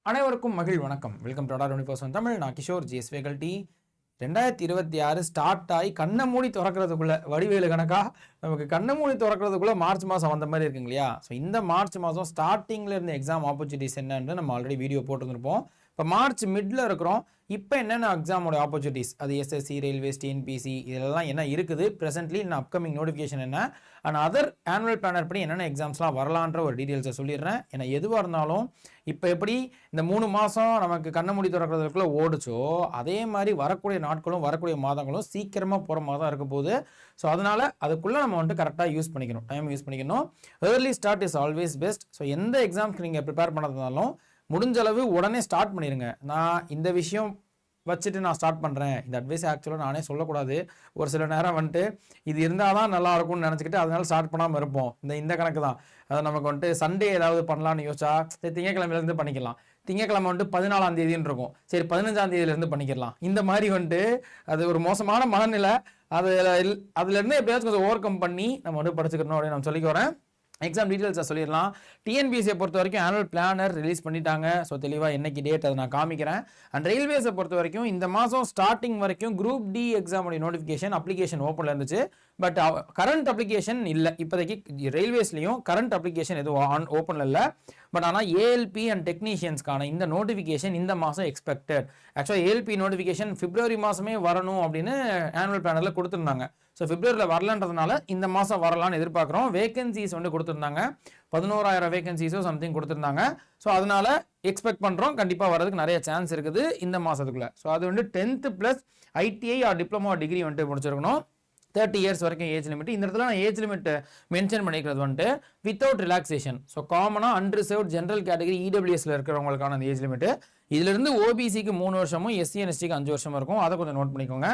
அனைவருக்கும் வணக்கம். Welcome to Tata 24 Tamil. நான் கிஷோர் ஜிஎஸ் ஃபேகல்டி. 2026 ஸ்டார்ட் ஆகி கண்ணை மூடி திறக்கிறதுக்குள்ள வடிவேலு கணக்கா நமக்கு கண்ணை மூடி திறக்கிறதுக்குள்ள மார்ச் மாதம் வந்த மாதிரி இருக்குங்க இல்லையா? ஸோ இந்த மார்ச் மாதம் ஸ்டார்டிங்கில் இருந்த எக்ஸாம் ஆப்பர்ச்சுனிட்டிஸ் என்னன்னு நம்ம ஆல்ரெடி வீடியோ போட்டுருந்துருப்போம். இப்போ மார்ச் மிடில் இருக்கிறோம். இப்போ என்னென்ன எக்ஸாமோட ஆப்பர்ச்சுனிட்டிஸ், அது எஸ்எஸ்சி, ரயில்வேஸ், டிஎன்பிசி இதெல்லாம் என்ன இருக்குது, ப்ரெசென்ட்லி இன்னும் அப்கமிங் நோட்டிஃபிகேஷன் என்ன, அண்ட் அதர் ஆனுவல் பிளானர் படி என்னென்ன எக்ஸாம்ஸ்லாம் வரலான்ற ஒரு டீட்டெயில்ஸை சொல்லிடுறேன். ஏன்னா எதுவாக இருந்தாலும் இப்போ எப்படி இந்த 3 மாதம் நமக்கு கண்ணை மூடி திறக்கிறதுக்குள்ளே ஓடிச்சோ, அதே மாதிரி வரக்கூடிய நாட்களும் வரக்கூடிய மாதங்களும் சீக்கிரமாக போகிற மாதிரி தான் இருக்க போகுது. ஸோ அதனால் அதுக்குள்ளே நம்ம வந்துட்டு கரெக்டாக யூஸ் பண்ணிக்கணும், டைம் யூஸ் பண்ணிக்கணும். Early start is always best. So எந்த எக்ஸாம்ஸ்க்கு நீங்கள் ப்ரிப்பேர் பண்ணதுனாலும் முடிஞ்ச அளவு உடனே ஸ்டார்ட் பண்ணிடுங்க. நான் இந்த விஷயம் வச்சுட்டு நான் ஸ்டார்ட் பண்ணுறேன், இந்த அட்வைஸ் ஆக்சுவலாக நானே சொல்லக்கூடாது. ஒரு சில நேரம் வந்துட்டு இது இருந்தால் தான் நல்லா இருக்கும்னு நினச்சிக்கிட்டு அதனால ஸ்டார்ட் பண்ணாமல் இருப்போம். இந்த கணக்கு தான். அதை நமக்கு வந்துட்டு சண்டே ஏதாவது பண்ணலான்னு யோசிச்சா சரி திங்கக்கிழமையிலேருந்து பண்ணிக்கலாம். திங்கக்கிழமை வந்துட்டு 14ஆம் தேதின்னு இருக்கும், சரி 15ஆம் தேதியிலேருந்து பண்ணிக்கலாம். இந்த மாதிரி வந்துட்டு அது ஒரு மோசமான மனநிலை. அதுலேருந்து எப்படியாச்சும் கொஞ்சம் ஓவர் கம் பண்ணி நம்ம வந்து படிச்சுக்கணும் அப்படின்னு நான் சொல்லிக்கிறேன். எக்ஸாம் டீட்டெயில்ஸை சொல்லிடலாம். டிஎன்பிசியை பொறுத்த வரைக்கும் ஆனுவல் பிளானர் ரிலீஸ் பண்ணிட்டாங்க. ஸோ தெளிவாக என்னைக்கு டேட் அதை நான் காமிக்கிறேன். அண்ட் ரயில்வேஸை பொறுத்த வரைக்கும் இந்த மாதம் ஸ்டார்டிங் வரைக்கும் குரூப் டி எக்ஸாமுடைய நோட்டிஃபிகேஷன் அப்ளிகேஷன் ஓப்பனில் இருந்துச்சு. பட் கரண்ட் அப்ளிகேஷன் இல்லை. இப்போதைக்கு ரயில்வேஸ்லையும் கரண்ட் அப்ளிகேஷன் எதுவும் ஓப்பனில் இல்லை. பட் ஆனால் ஏஎல்பி அண்ட் டெக்னீஷியன்ஸ்க்கான இந்த நோட்டிஃபிகேஷன் இந்த மாதம் எக்ஸ்பெக்டட். ஆக்சுவலாக ஏஎல்பி நோட்டிஃபிகேஷன் பிப்ரவரி மாதமே வரணும் அப்படின்னு ஆனுவல் பிளானரில் கொடுத்துருந்தாங்க. ஸோ பிப்ரவரியில் வரலன்றதுனால இந்த மாதம் வரலான்னு எதிர்பார்க்குறோம். வேகன்சிஸ் வந்து கொடுத்துருந்தாங்க, 11,000 வேகன்சிஸோ சம்திங் கொடுத்துருந்தாங்க. ஸோ அதனால எக்ஸ்பெக்ட் பண்ணுறோம் கண்டிப்பாக வரதுக்கு நிறைய சான்ஸ் இருக்குது இந்த மாதத்துக்குள்ளே. ஸோ அது வந்து 10th plus ITI R diploma degree வந்துட்டு முடிச்சிருக்கணும். 30 இயர்ஸ் வரைக்கும் ஏஜ் லிமிட். இந்த இடத்துல நான் ஏஜ் லிமிட் மென்ஷன் பண்ணிக்கிறது வந்துட்டு வித்தவுட் ரிலாக்ஸேஷன். ஸோ காமனாக அன்ரிசர்வ்ட் ஜென்ரல் கேட்டகரி இடபிள்யூஎஸ்ல இருக்கிறவங்களுக்கான அந்த ஏஜ் லிமிட். இதுலேருந்து ஓபிசிக்கு 3 வருஷமும் எஸ்சிஎன்எஸ்டிக்கு 5 வருஷம் இருக்கும். அதை கொஞ்சம் நோட் பண்ணிக்கோங்க.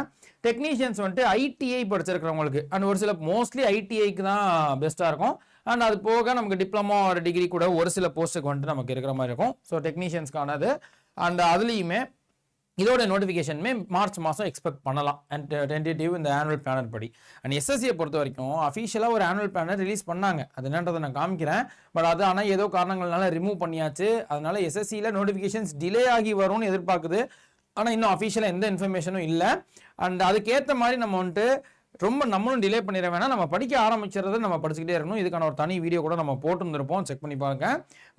டெக்னீஷியன்ஸ் வந்துட்டு ஐடிஐ படிச்சிருக்கிறவங்களுக்கு அண்ட் ஒரு சில மோஸ்ட்லி ஐடிஐக்கு தான் பெஸ்ட்டாக இருக்கும். அண்ட் அது போக நமக்கு டிப்ளமோ ஒரு டிகிரி கூட ஒரு சில போஸ்ட்டுக்கு வந்துட்டு நமக்கு இருக்கிற மாதிரி இருக்கும். ஸோ டெக்னீஷியன்ஸ்க்கானது. அண்ட் அதுலேயுமே இதோட நோட்டிஃபிகேஷனுமே மார்ச் மாதம் எக்ஸ்பெக்ட் பண்ணலாம். அண்ட் டென்டேட்டிவ் இந்த ஆனுவல் பிளானர் படி. அண்ட் எஸ்எஸ்சியை பொறுத்த வரைக்கும் அஃபிஷியலாக ஒரு ஆனுவல் பிளானர் ரிலீஸ் பண்ணாங்க. அது என்னன்றதை நான் காமிக்கிறேன். பட் அது ஆனால் ஏதோ காரணங்கள்னால ரிமூவ் பண்ணியாச்சு. அதனால எஸ்எஸ்சியில் நோட்டிஃபிகேஷன்ஸ் டிலே ஆகி வரும்னு எதிர்பார்க்குது. ஆனால் இன்னும் அஃபிஷியலாக எந்த இன்ஃபர்மேஷனும் இல்லை. அண்ட் அதுக்கேற்ற மாதிரி நம்ம வந்துட்டு ரொம்ப நம்மளும் டிலே பண்ணிட வேணாம். நம்ம படிக்க ஆரம்பிச்சிடறது நம்ம படிச்சுக்கிட்டே இருக்கணும். இதுக்கான ஒரு தனி வீடியோ கூட நம்ம போட்டுருந்துருப்போம், செக் பண்ணி பாருங்க.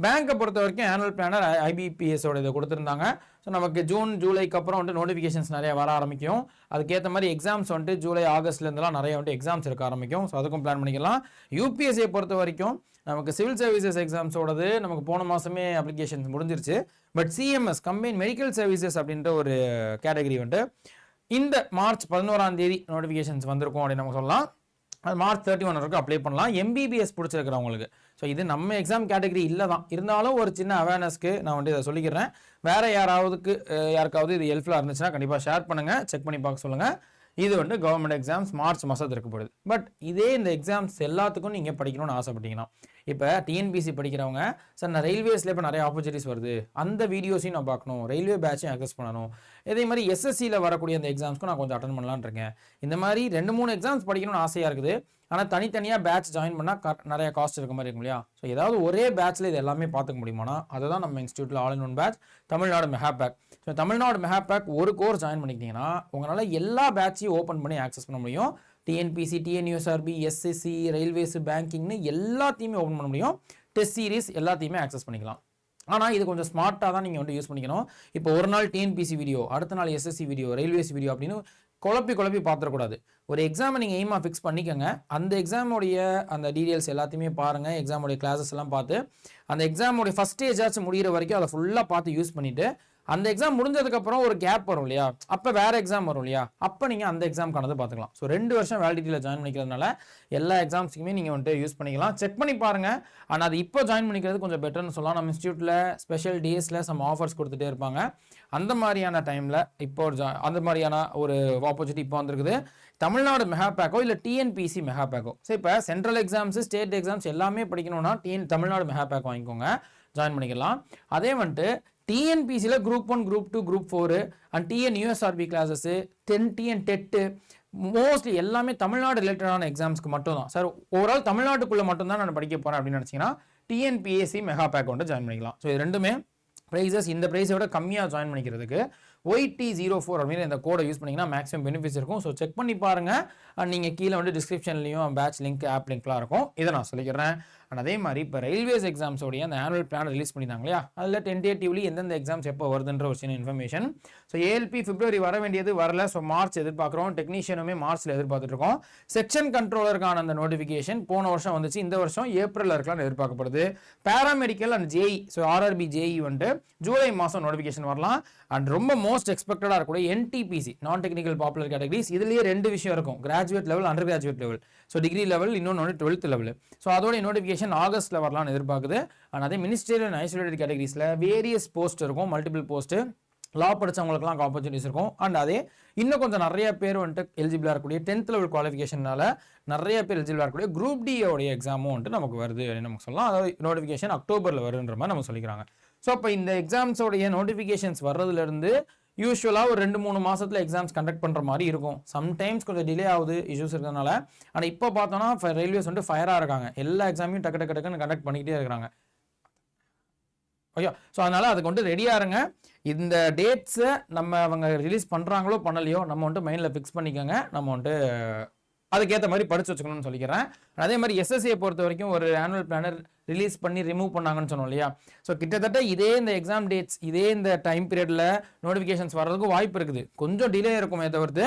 பேங்கை பொறுத்த வரைக்கும் ஆனுவல் பிளானர் ஐபிபிஎஸோட இதை கொடுத்துருந்தாங்க. ஸோ நமக்கு ஜூன் ஜூலைக்கு அப்புறம் வந்துட்டு நோட்டிஃபிகேஷன்ஸ் நிறைய வர ஆரம்பிக்கும். அதுக்கேற்ற மாதிரி எக்ஸாம்ஸ் வந்துட்டு ஜூலை ஆகஸ்ட்லேருந்துலாம் நிறைய வந்துட்டு எக்ஸாம்ஸ் இருக்க ஆரம்பிக்கும். ஸோ அதுக்கும் பிளான் பண்ணிக்கலாம். யூபிஎஸ்சியை பொறுத்த வரைக்கும் நமக்கு சிவில் சர்வீசஸ் எக்ஸாம்ஸோடது நமக்கு போன மாதமே அப்ளிகேஷன்ஸ் முடிஞ்சிருச்சு. But CMS combine medical services அப்படின்ற ஒரு கேட்டகரி வந்துட்டு இந்த மார்ச் 11ஆம் தேதி நோட்டிஃபிகேஷன்ஸ் வந்திருக்கும் அப்படின்னு நம்ம சொல்லலாம். அது மார்ச் 31 வரைக்கும் அப்ளை பண்ணலாம் எம்பிபிஎஸ் பிடிச்சிருக்கிறவங்களுக்கு. ஸோ இது நம்ம எக்ஸாம் கேட்டகரி இல்லை தான், இருந்தாலும் ஒரு சின்ன அவேர்னஸ்க்கு நான் வந்து இதை சொல்லிக்கிறேன். வேறு யாருக்காவது இது ஹெல்ப்ஃபுல்லாக இருந்துச்சுன்னா கண்டிப்பாக ஷேர் பண்ணுங்கள், செக் பண்ணி பார்க்க சொல்லுங்கள். இது வந்து கவர்மெண்ட் எக்ஸாம்ஸ் மார்ச் மாதத்துக்கு இருக்கப்படுது. பட் இதே இந்த எக்ஸாம்ஸ் எல்லாத்துக்கும் நீங்கள் படிக்கணும்னு ஆசைப்பட்டீங்கன்னா, இப்போ டிஎன்பிசி படிக்கிறவங்க சார் நான் ரயில்வேஸில் இப்போ நிறைய ஆப்பர்ச்சுனிட்டிஸ் வருது, அந்த வீடியோஸையும் நான் பார்க்கணும், ரயில்வே பேட்சையும் அக்சஸ் பண்ணணும், இதே மாதிரி எஸ்எஸ்சியில் வரக்கூடிய அந்த எக்ஸாம்ஸ்க்கும் நான் கொஞ்சம் அட்டன் பண்ணலான்னு இருக்கேன். இந்த மாதிரி 2-3 எக்ஸாம்ஸ் படிக்கணும்னு ஆசையாக இருக்குது. ஆனால் தனித்தனியாக பேட்ச் ஜாயின் பண்ணால் நிறைய காஸ்ட் இருக்க மாதிரி இருக்கும் இல்லையா? ஸோ ஏதாவது ஒரே பேட்ச்சில் இது எல்லாமே பார்த்துக்க முடியுமானா அதை தான் நம்ம இன்ஸ்டியூட்டில் all in one batch Tamil Nadu mega pack. So Tamil Nadu mega pack ஒரு கோர்ஸ் ஜாயின் பண்ணிக்கிட்டீங்கன்னா உங்களால் எல்லா பேட்சையும் ஓப்பன் பண்ணி ஆக்சஸ் பண்ண முடியும். டிஎன்பிசி, டிஎன்யூஎஸ்ஆர்பி, எஸ்எஸ்சி, ரயில்வேஸ், பேங்கிங்னு எல்லாத்தையுமே ஓப்பன் பண்ண முடியும். டெஸ்ட் சீரிஸ் எல்லாத்தையுமே ஆக்சஸ் பண்ணிக்கலாம். ஆனால் இது கொஞ்சம் ஸ்மார்ட்டாக தான் நீங்கள் வந்து யூஸ் பண்ணிக்கணும். இப்போ ஒரு நாள் டிஎன்பிசி வீடியோ, அடுத்த நாள் எஸ்எஸ்சி வீடியோ, ரயில்வேஸ் வீடியோ அப்படின்னு குழப்பி பார்த்துடக்கூடாது. ஒரு எக்ஸாமை நீங்கள் எய்மாக ஃபிக்ஸ் பண்ணிக்கோங்க. அந்த எக்ஸாமுடைய அந்த டீட்டெயில்ஸ் எல்லாத்தையுமே பாருங்கள். எக்ஸாமுடைய கிளாஸஸ் எல்லாம் பார்த்து அந்த எக்ஸாமுடைய ஃபஸ்ட் ஸ்டேஜாச்சும் முடிகிற வரைக்கும் அதை ஃபுல்லாக பார்த்து யூஸ் பண்ணிவிட்டு அந்த எக்ஸாம் முடிஞ்சதுக்கப்புறம் ஒரு கேப் வரும் இல்லையா, அப்போ வேறு எக்ஸாம் வரும் இல்லையா, அப்போ நீங்கள் அந்த எக்ஸாம்க்கானது பார்த்துக்கலாம். ஸோ 2 வருஷம் வேலிடிட்டியில் ஜாயின் பண்ணிக்கிறதுனால எல்லா எக்ஸாம்ஸுக்குமே நீங்கள் வந்துட்டு யூஸ் பண்ணிக்கலாம். செக் பண்ணி பாருங்கள். ஆனால் அது இப்போ ஜாயின் பண்ணிக்கிறது கொஞ்சம் பெட்டர்னு சொல்லலாம். நம்ம இன்ஸ்டியூட்டில் ஸ்பெஷல் டேஸில் சம் ஆஃபர்ஸ் கொடுத்துட்டே இருப்பாங்க. அந்த மாதிரியான டைமில் இப்போ அந்த மாதிரியான ஒரு ஆப்பர்ச்சுனிட்டி இப்போ வந்திருக்குது. தமிழ்நாடு மெகா பேக்கோ இல்லை டிஎன்பிசி மெகா பேக்கோ. ஸோ இப்போ சென்ட்ரல் எக்ஸாம்ஸ், ஸ்டேட் எக்ஸாம்ஸ் எல்லாமே படிக்கணும்னா தமிழ்நாடு மெகா பேக் வாங்கிக்கோங்க, ஜாயின் பண்ணிக்கலாம். அதே வந்துட்டு டிஎன்பிசியில் group 1, group 2, group 4 and TNUSRB classes, TN TET mostly எல்லாமே தமிழ்நாடு ரிலேட்டடான எக்ஸாம்ஸ்க்கு மட்டும் தான். சார் ஓவரால் தமிழ்நாட்டுக்குள்ளே மட்டும்தான் நான் படிக்க போகிறேன் அப்படின்னு நினச்சிங்கன்னா டிஎன்பிஎஸ்சி மெகா பேக் வந்து ஜாயின் பண்ணிக்கலாம். ஸோ இது ரெண்டுமே ப்ரைஸஸ் இந்த ப்ரைஸை விட கம்மியாக ஜாயின் பண்ணிக்கிறதுக்கு YT04 அப்படின்னு இந்த கோடை யூஸ் பண்ணிங்கன்னா மேக்ஸிமம் பெனிஃபிட்ஸ் இருக்கும். ஸோ செக் பண்ணி பாருங்கள். அண்ட் நீங்கள் கீழே வந்து டிஸ்கிரிப்ஷன்லையும் பேட்ச் லிங்க் ஆப் லிங்க்லாம் இருக்கும். இதை நான் சொல்லிக்கிறேன். அண்ட் அதே மாதிரி இப்போ ரயில்வேஸ் எக்ஸாம்ஸோடைய அந்த ஆனுவல் பிளான் ரிலீஸ் பண்ணியிருந்தாங்க இல்லையா, அதில் டென்டேட்டிவ்லி எந்தெந்த எக்ஸாம்ஸ் எப்போ வருதுன்ற ஒரு சின்ன இன்ஃபர்மேஷன். ஸோ ஏஎல்பி பிப்ரவரி வர வேண்டியது வரல. ஸோ மார்ச் எதிர்பார்க்குறோம். டெக்னீஷியனுமே மார்ச்சில் எதிர்பார்த்துருக்கோம். செக்ஷன் கண்ட்ரோலருக்கான அந்த நோட்டிஃபிகேஷன் போன வருஷம் வந்துச்சு, இந்த வருஷம் ஏப்ரலில் இருக்கலாம்னு எதிர்பார்க்கப்படுது. Paramedical and JE, so RRB JE வந்துட்டு ஜூலை மாதம் நோட்டிஃபிகேஷன் வரலாம். அண்ட் ரொம்ப மோஸ்ட் எக்ஸ்பெக்டடாக இருக்கக்கூடிய என்டிபிசி, நான் டெக்னிக்கல் பாப்புலர் கேட்டகரிஸ், இதுலேயே 2 விஷயம் இருக்கும், graduate level, under graduate level. So degree level, இன்னொன்று வந்து 12th லெவல். ஸோ அதோடைய நோட்டிஃபிகேஷன் ஆகஸ்ட்டில் வரலாம்னு எதிர்பார்க்குது. அண்ட் அதே மினிஸ்ட்ரியல் அண்ட் ஐசோலேட்டட் கேட்டகரிஸில் வேரியஸ் போஸ்ட் இருக்கும், மல்டிபிள் போஸ்ட்டு. லா படித்தவங்களுக்குலாம் ஆப்பர்ச்சுனிட்டிஸ் இருக்கும். அண்ட் அதே இன்னும் கொஞ்சம் நிறைய பேர் வந்துட்டு எலிஜிபிளாக இருக்கக்கூடிய 10th லெவல் குவாலிஃபிகேஷனால நிறைய பேர் எலிஜிபிளாக இருக்கக்கூடிய குரூப் டியோடைய எக்ஸாமும் வந்துட்டு நமக்கு வருது அப்படின்னு நமக்கு சொல்லலாம். அதாவது நோட்டிஃபிகேஷன் அக்டோபரில் வருன்ற மாதிரி நம்ம சொல்லிக்கிறாங்க. ஸோ இப்போ இந்த எக்ஸாம்ஸோடைய நோட்டிஃபிகேஷன்ஸ் வர்றதுலேருந்து யூஸ்வலாக ஒரு 2-3 மாதத்தில் எக்ஸாம்ஸ் கண்டக்ட் பண்ணுற மாதிரி இருக்கும். சம்டைம்ஸ் கொஞ்சம் டிலே ஆகுது இஷ்யூஸ் இருக்கிறதுனால. ஆனால் இப்போ பார்த்தோன்னா ரயில்வேஸ் வந்துட்டு ஃபயராக இருக்காங்க, எல்லா எக்ஸாமையும் டக்கு டக்குன்னு கண்டக்ட் பண்ணிக்கிட்டே இருக்கிறாங்க. ஓகே, ஸோ அதனால் அதுக்கு வந்துட்டு ரெடியாக இருங்க. இந்த டேட்ஸை அவங்க ரிலீஸ் பண்ணுறாங்களோ பண்ணலையோ நம்ம வந்துட்டு மைண்டில் ஃபிக்ஸ் பண்ணிக்கோங்க. நம்ம வந்துட்டு அதுக்கேற்ற மாதிரி படித்து வச்சுக்கணும்னு சொல்லிக்கிறேன். அதே மாதிரி எஸ்எஸ்சியை பொறுத்த வரைக்கும் ஒரு ஆனுவல் பிளானர் ரிலீஸ் பண்ணி ரிமூவ் பண்ணாங்கன்னு சொன்னோம் இல்லையா. ஸோ கிட்டத்தட்ட இதே இந்த எக்ஸாம் டேட்ஸ், இதே இந்த டைம் பீரியடில் நோட்டிஃபிகேஷன்ஸ் வர்றதுக்கு வாய்ப்பு இருக்குது. கொஞ்சம் டிலே இருக்குமே தவிர்த்து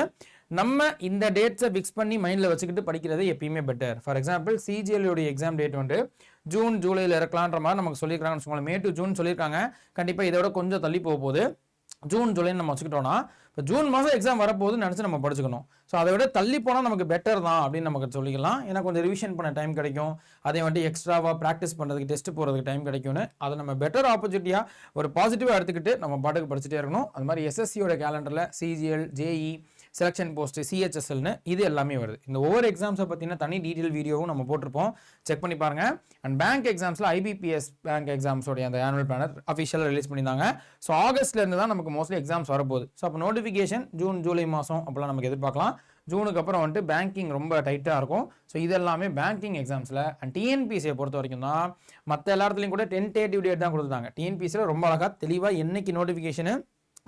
நம்ம இந்த டேட்ஸை ஃபிக்ஸ் பண்ணி மைண்டில் வச்சுக்கிட்டு படிக்கிறது எப்பயுமே பெட்டர். ஃபார் எக்ஸாம்பிள் சிஜிஎல்யோடைய எக்ஸாம் டேட் வந்து ஜூன் ஜூலையில் இருக்கலான்ற மாதிரி நமக்கு சொல்லியிருக்காங்கன்னு வச்சுக்கோங்களேன். May to June சொல்லியிருக்காங்க. கண்டிப்பாக இதை விட கொஞ்சம் தள்ளி போகுது. ஜூன் ஜூலைன்னு நம்ம வச்சுக்கிட்டோம்னா இப்போ ஜூன் மாதம் எக்ஸாம் வரப்போகுதுன்னு நினச்சி நம்ம படிச்சுக்கணும். ஸோ அதை விட தள்ளி போனால் நமக்கு பெட்டர் தான் அப்படின்னு நமக்கு சொல்லிக்கலாம். ஏன்னா கொஞ்சம் ரிவிஷன் பண்ண டைம் கிடைக்கும், அதே வந்துட்டு எக்ஸ்ட்ராவாக ப்ராக்டிஸ் பண்ணுறதுக்கு, டெஸ்ட் போகிறதுக்கு டைம் கிடைக்கும்னு அதை நம்ம பெட்டர் ஆப்பர்ச்சுனிட்டியாக ஒரு பாசிட்டிவாக எடுத்துக்கிட்டு நம்ம பாட்டுக்கு படிச்சுட்டே இருக்கணும். அது மாதிரி எஸ்எஸ்சியோட கேலண்டரில் சிஜிஎல், ஜேஇ, செலெக்ஷன் போஸ்ட், சிஹெச்எஸ்எல்னு இது எல்லாமே வருது. இந்த ஒவ்வொரு எக்ஸாம்ஸை பற்றின தனி டீட்டெயில் வீடியோவும் நம்ம போட்டிருப்போம், செக் பண்ணி பாருங்கள். அண்ட் பேங்க் எக்ஸாம்ஸில் ஐபிபிஎஸ் பேங்க் எக்ஸாம்ஸோடைய அந்த ஆனுவல் பிளானர் அஃபிஷியலாக ரிலீஸ் பண்ணியிருந்தாங்க. ஸோ ஆகஸ்ட்லேருந்து தான் நமக்கு மோஸ்ட்லி எக்ஸாம்ஸ் வரப்போகுது. ஸோ அப்போ நோட்டிஃபிகேஷன் ஜூன் ஜூலை மாதம் அப்போலாம் நமக்கு எதிர்பார்க்கலாம். ஜூனுக்கு அப்புறம் வந்துட்டு பேங்கிங் ரொம்ப டைட்டாக இருக்கும். ஸோ இது எல்லாமே பேங்கிங் எக்ஸாம்ஸில். அண்ட் டிஎன்பிசியை பொறுத்த வரைக்கும் தான் மற்ற எல்லா இடத்துலையும் கூட டென்டேட்டிவ் டேட் தான் கொடுத்துட்டாங்க. டிஎன்பிசியில் ரொம்ப அழகாக தெளிவாக என்னைக்கு நோட்டிஃபிகேஷனு,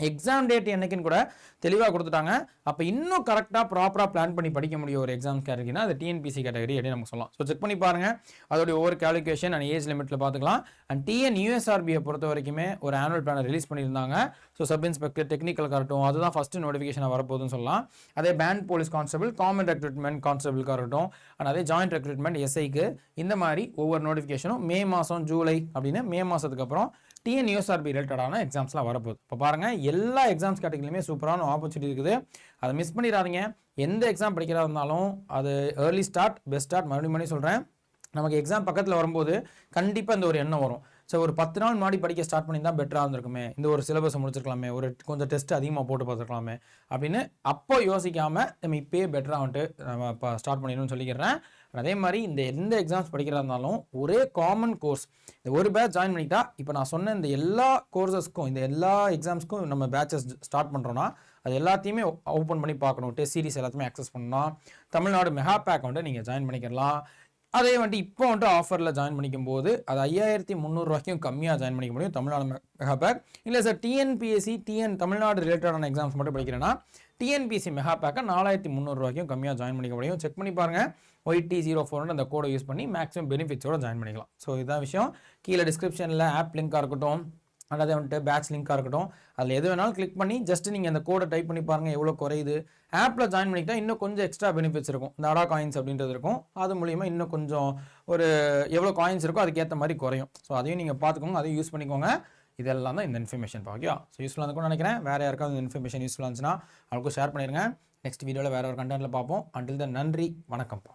எக்ஸாம் டேட் என்னைக்குன்னு கூட தெளிவாக கொடுத்துட்டாங்க. அப்போ இன்னும் கரெக்டாக ப்ராப்பராக பிளான் பண்ணி படிக்க முடியும் ஒரு எக்ஸாம் கேட்டகரினா அது டிஎன்பிசி கேட்டகரி அப்படின்னு நமக்கு சொல்லலாம். ஸோ செக் பண்ணி பாருங்கள். அதோடைய ஒவ்வொரு கேல்குலேஷன் அண்ட் ஏஜ் லிமிட்டில் பார்த்துக்கலாம். அண்ட் டிஎன்யூஎஸ்ஆர்பியை பொறுத்த வரைக்குமே ஒரு ஆனுவல் பிளானர் ரிலீஸ் பண்ணியிருந்தாங்க. ஸோ சப் இன்ஸ்பெக்டர், டெக்னிக்கலுக்காக இருக்கட்டும், அதுதான் ஃபஸ்ட்டு நோட்டிஃபிகேஷன் வரப்போகுதுன்னு சொல்லலாம். அதே band police constable, common recruitment கான்ஸ்டபிளுக்காக இருக்கட்டும், அண்ட் அதே ஜாயிண்ட் ரெக்ரூட்மெண்ட் எஸ்ஐக்கு, இந்த மாதிரி ஒவ்வொரு நோட்டிஃபிகேஷனும் மே மாதம், ஜூலை அப்படின்னு மே மாதத்துக்கு அப்புறம் டிஎன்யூஎஸ்ஆர்பி ரிலேட்டடான எக்ஸாம்ஸ்லாம் வரப்போகுது. இப்போ பாருங்கள், எல்லா எக்ஸாம்ஸ் கேட்டகரியிலுமே சூப்பரான ஆப்பர்ச்சுனிட்டி இருக்குது. அதை மிஸ் பண்ணிடாதீங்க. எந்த எக்ஸாம் படிக்கிறதா இருந்தாலும் அது ஏர்லி ஸ்டார்ட் பெஸ்ட் ஸ்டார்ட். மறுபடியும் சொல்கிறேன், நமக்கு எக்ஸாம் பக்கத்தில் வரும்போது கண்டிப்பாக இந்த ஒரு எண்ணம் வரும். ஸோ ஒரு 10 நாள் முன்னாடி படிக்க ஸ்டார்ட் பண்ணி தான் பெட்டராக இருந்திருக்குமே, இந்த ஒரு சிலபஸை முடிச்சிருக்கலாமே, ஒரு கொஞ்சம் டெஸ்ட் அதிகமாக போட்டு பார்த்துருக்கலாமே அப்படின்னு அப்போ யோசிக்காமல் நம்ம இப்போயே பெட்டராக வந்துட்டு நம்ம இப்போ ஸ்டார்ட் பண்ணிடணும்னு சொல்லிக்கிறேன். அதே மாதிரி இந்த எந்த எக்ஸாம்ஸ் படிக்கிறதா இருந்தாலும் ஒரே காமன் கோர்ஸ், இந்த ஒரு பேட்ச் ஜாயின் பண்ணிட்டா இப்போ நான் சொன்ன இந்த எல்லா கோர்சஸ்க்கும், இந்த எல்லா எக்ஸாம்ஸ்க்கும் நம்ம பேட்சஸ் ஸ்டார்ட் பண்ணுறோன்னா அது எல்லாத்தையுமே ஓப்பன் பண்ணி பார்க்கணும். டெஸ்ட் சீரிஸ் எல்லாத்தையுமே ஆக்சஸ் பண்ணலாம். தமிழ்நாடு மெகா பேக் வந்துட்டு நீங்கள் ஜாயின் பண்ணிக்கலாம். அதே வந்துட்டு இப்போ வந்துட்டு ஆஃபரில் ஜாயின் பண்ணிக்கும் போது அது 5300 ரூபாய்க்கும் கம்மியாக ஜாயின் பண்ணிக்க முடியும் தமிழ்நாடு மெகா பேக். இல்லை சார் டிஎன்பிஎஸ்சி, தமிழ்நாடு ரிலேட்டடான எக்ஸாம்ஸ் மட்டும் படிக்கிறேன்னா டிஎன்பிஎஸ்சி மெகா பேக்கை 4300 ரூபாய்க்கும் கம்மியாக ஜாயின் பண்ணிக்க முடியும். செக் பண்ணி பாருங்கள். YT04 அந்த கோடை யூஸ் பண்ணி மேக்ஸிமம் பெனிஃபிட்ஸோட ஜாயின் பண்ணிக்கலாம். ஸோ இதுதான் விஷயம். கீழே டிஸ்கிரிப்ஷனில் ஆப் லிங்காக இருக்கட்டும், அதே வந்துட்டு பேட்ச் லிங்காக இருக்கட்டும், அதில் எது வேணாலும் கிளிக் பண்ணி ஜஸ்ட் நீங்கள் அந்த கோடை டைப் பண்ணி பாருங்கள் எவ்வளோ குறையுது. ஆப்பில் ஜாயின் பண்ணிக்கிட்டால் இன்னும் கொஞ்சம் எக்ஸ்ட்ரா பெனிஃபிட்ஸ் இருக்கும். இந்த அடா காயின்ஸ் அப்படின்றது இருக்கும், அது மூலிமா இன்னும் கொஞ்சம் ஒரு எவ்வளோ காயின்ஸ் இருக்கோ அதுக்கேற்ற மாதிரி குறையும். ஸோ அதையும் நீங்கள் பார்த்துக்கோங்க, அதையும் யூஸ் பண்ணிக்கோங்க. இதெல்லாம் தான் இந்த இன்ஃபர்மேஷன் ஓகேவா. ஸோ யூஸ்ஃபுல்லாக இருக்கும்னு நினைக்கிறேன். வேறு யாருக்காவது இந்த இன்ஃபர்மேஷன் யூஸ்ஃபுல்லாக இருந்துச்சுன்னா அவங்களுக்கும் ஷேர் பண்ணிடுங்க. நெக்ஸ்ட் வீடியோவில் வேறு ஒரு கண்டென்ட்டில் பார்ப்போம். அண்டில் தென் நன்றி, வணக்கம்ப்பா.